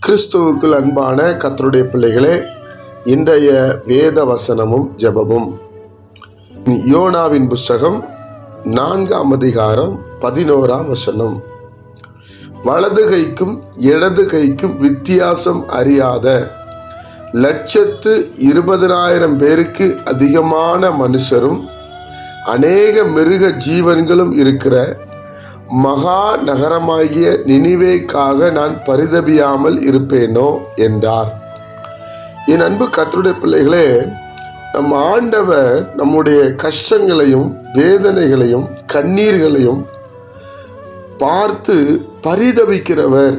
கிறிஸ்துவுக்குள் அன்பான கர்த்தருடைய பிள்ளைகளே, இன்றைய வேத வசனமும் ஜெபமும் யோனாவின் புஸ்தகம் 4ஆம் அதிகாரம் 11ஆம் வசனம். வலது கைக்கும் இடது கைக்கும் வித்தியாசம் அறியாத 120,000 பேருக்கு அதிகமான மனுஷரும் அநேக மிருக ஜீவன்களும் இருக்கிற மகா நகரமாகிய நினிவேக்காக நான் பரிதபியாமல் இருப்பேனோ என்றார். என் அன்பு கர்த்தருடைய பிள்ளைகளே, நம் ஆண்டவர் நம்முடைய கஷ்டங்களையும் வேதனைகளையும் கண்ணீர்களையும் பார்த்து பரிதபிக்கிறவர்.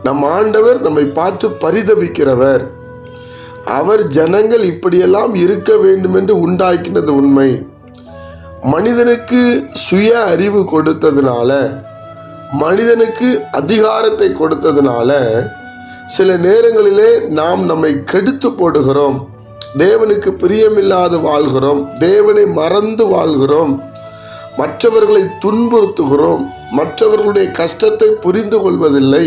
நம் ஆண்டவர் நம்மை பார்த்து பரிதபிக்கிறவர். அவர் ஜனங்கள் இப்படியெல்லாம் இருக்க வேண்டும் என்று உண்டாக்கினது உண்மை. மனிதனுக்கு சுய அறிவு கொடுத்ததுனால, மனிதனுக்கு அதிகாரத்தை கொடுத்ததுனால சில நேரங்களிலே நாம் நம்மை கெடுத்து போடுகிறோம். தேவனுக்கு பிரியமில்லாது வாழ்கிறோம். தேவனை மறந்து வாழ்கிறோம். மற்றவர்களை துன்புறுத்துகிறோம். மற்றவர்களுடைய கஷ்டத்தை புரிந்து கொள்வதில்லை.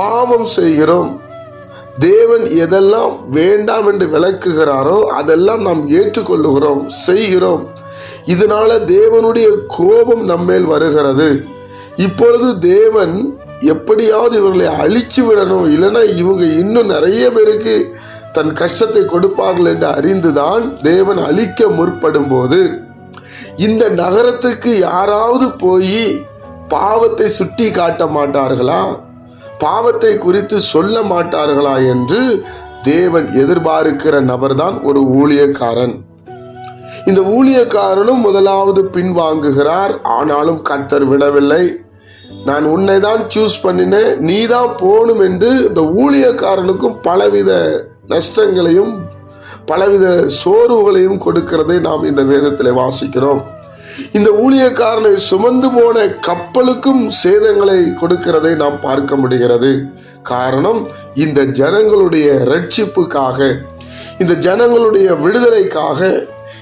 பாவம் செய்கிறோம். தேவன் எதெல்லாம் வேண்டாம் என்று விளக்குகிறாரோ அதெல்லாம் நாம் ஏற்றுக்கொள்ளுகிறோம், செய்கிறோம். இதனால தேவனுடைய கோபம் நம்மேல் வருகிறது. இப்பொழுது தேவன் எப்படியாவது இவர்களை அழிச்சு விடணும், இல்லைன்னா இவங்க இன்னும் நிறைய பேருக்கு தன் கஷ்டத்தை கொடுப்பார்கள் என்று அறிந்துதான் தேவன் அழிக்க முற்படும் போது, இந்த நகரத்துக்கு யாராவது போய் பாவத்தை சுட்டி காட்ட மாட்டார்களா, பாவத்தை குறித்து சொல்ல மாட்டார்களா என்று தேவன் எதிர்பார்க்கிற நபர்தான் ஒரு ஊழியக்காரன். இந்த ஊழியக்காரனும் முதலாவது பின்வாங்குகிறார். ஆனாலும் கர்த்தர் விடவில்லை. நான் உன்னை தான் சூஸ் பண்ணினேன், நீ தான் போகணும் என்று இந்த ஊழியக்காரனுக்கும் பலவித நஷ்டங்களையும் பலவித சோர்வுகளையும் கொடுக்கிறதை நாம் இந்த வேதத்தில் வாசிக்கிறோம். இந்த ஊழியக்காரனை சுமந்து போன கப்பலுக்கும் சேதங்களை கொடுக்கிறதை நாம் பார்க்க முடிகிறது. காரணம், இந்த ஜனங்களுடைய ரட்சிப்புக்காக, இந்த ஜனங்களுடைய விடுதலைக்காக,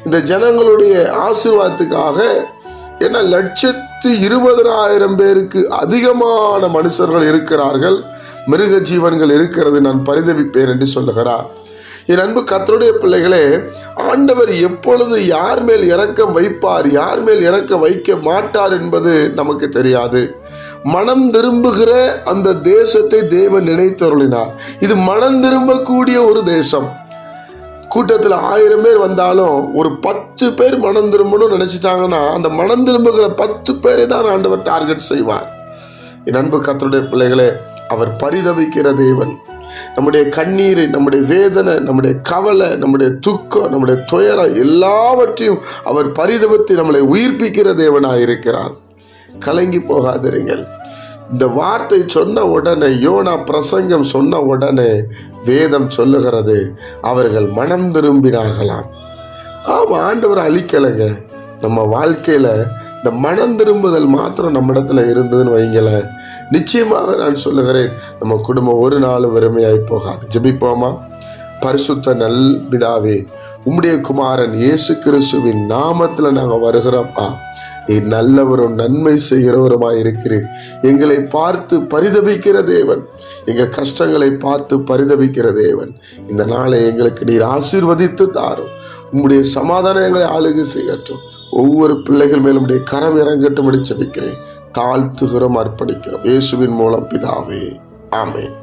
இந்த ஜனங்களுடைய ஆசீர்வாதத்துக்காக. ஏன்னா 120,000 பேருக்கு அதிகமான மனுஷர்கள் இருக்கிறார்கள், மிருக ஜீவன்கள் இருக்கிறது, நான் பரிதபிப்பேன் என்று சொல்லுகிறார். என் அன்பு கர்த்தருடைய பிள்ளைகளே, ஆண்டவர் எப்பொழுது யார் மேல் இரக்கம் வைப்பார், யார் மேல் இரக்கம் வைக்க மாட்டார் என்பது நமக்கு தெரியாது. மனம் திரும்புகிற அந்த தேசத்தை தேவன் நினைத்தருளினார். இது மனம் திரும்பக்கூடிய ஒரு தேசம். கூட்டத்தில் 1000 பேர் வந்தாலும் ஒரு 10 பேர் மனம் திரும்பணும்னு நினைச்சிட்டாங்கன்னா அந்த மனம் திரும்புகிற 10 பேரை தான் ஆண்டவர் டார்கெட் செய்வார். என் அன்பு கர்த்தருடைய பிள்ளைகளே, அவர் பரிதபிக்கிற தேவன். நம்முடைய கண்ணீரை, நம்முடைய வேதனை, நம்முடைய கவலை, நம்முடைய துக்கம், நம்முடைய துயரம் எல்லாவற்றையும் அவர் பரிதபித்து நம்மளை உயிர்ப்பிக்கிற தேவனாக இருக்கிறார். கலங்கி போகாதிருங்கள். இந்த வார்த்தை சொன்ன உடனே, யோனா பிரசங்கம் சொன்ன உடனே வேதம் சொல்லுகிறது, அவர்கள் மனம் திரும்பினார்களாம். ஆமா, ஆண்டவர் அழிக்கலைங்க. நம்ம வாழ்க்கையில இந்த மனம் திரும்புதல் மாத்திரம் நம்ம இடத்துல இருந்ததுன்னு வைங்களேன், நிச்சயமாக நான் சொல்லுகிறேன், நம்ம குடும்பம் ஒரு நாள் வறுமையாய் போகாது. ஜெபிப்போமா? பரிசுத்த நல் பிதாவே, உம்முடைய குமாரன் இயேசு கிறிஸ்துவின் நாமத்துல நாங்க வருகிறோம்ப்பா. நீ நல்லவரும் நன்மை செய்கிறவருமாய் இருக்கிறேன். எங்களை பார்த்து பரிதபிக்கிற தேவன், எங்க கஷ்டங்களை பார்த்து பரிதபிக்கிற தேவன். இந்த நாளை எங்களுக்கு நீர் ஆசீர்வதித்து தாரும். உம்முடைய சமாதானம் எங்களை ஆளுகை செய்யட்டும். ஒவ்வொரு பிள்ளைகள் மேலும் உடைய கரம் இறங்கட்டும் என்று ஜெபிக்கிறேன். தாழ்த்துகிறோம், அர்ப்பணிக்கிறோம். இயேசுவின் மூலம் பிதாவே, ஆமென்.